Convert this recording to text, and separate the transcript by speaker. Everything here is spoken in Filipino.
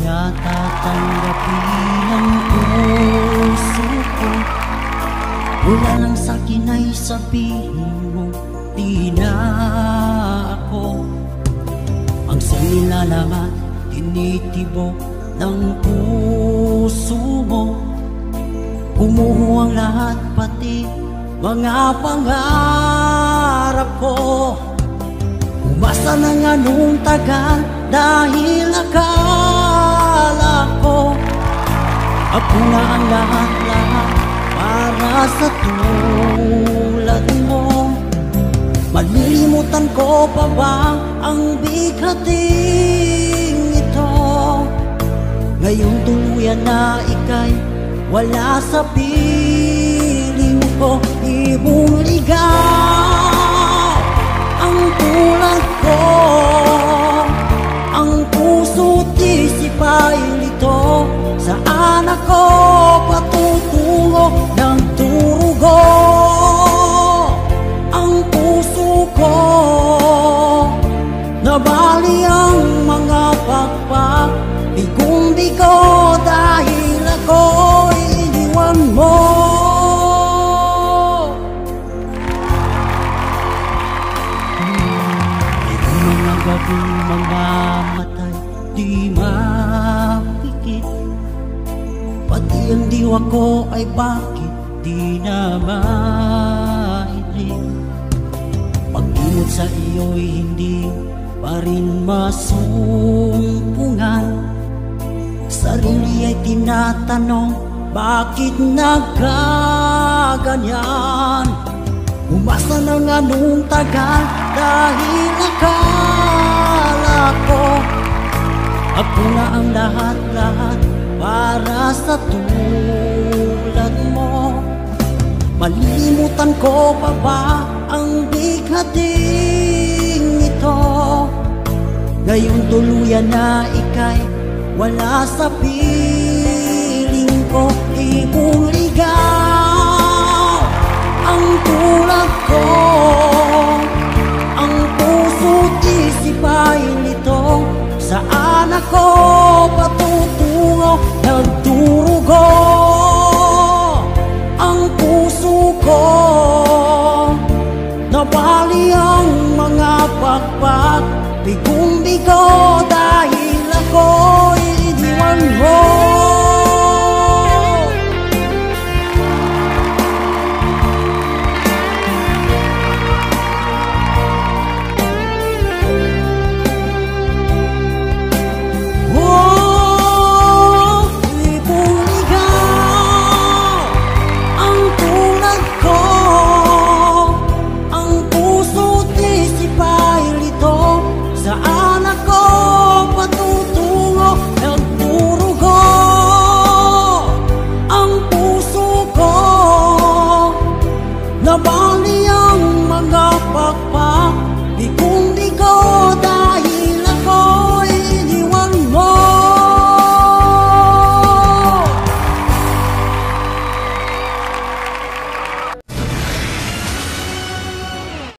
Speaker 1: kaya tatanggapin ang puso ko. Wala lang sa'kin ay sabihin mo, di na ako ang sinila at tinitibok ng puso mo. Kumuho ang lahat, pati mga pangarap ko. Umasa na nga nung tagal dahil akala ko ako na ang lahat-lahat para sa tulad mo. Malilimutan ko pa ba ang bighating ito? Ngayong tuluyan na ika'y wala sa piling ko. Ibong ligaw ang tulad ko, ang puso't isip ay lito. Saan ako patutungo ng turugo? Ang puso ko nabali ang mga pakpak. Bigong-bigo dahil ako'y iniwan mo. Mayroong mga gabing mga matay di mapikit, pati ang diwa ko ay bakit di na maibig. Pag-imot sa iyo'y hindi pa rin masumpungan. Sarili ay tinatanong, bakit nagkaganyan? Umasa na nga nung tagal dahil akala ko ako na ang lahat-lahat para sa tulad mo. Malilimutan ko pa ba ang bighating ito? Ngayong tuluyan na ika'y wala sa piling ko. Ibong ligaw ang tulad ko, ang puso't isip ay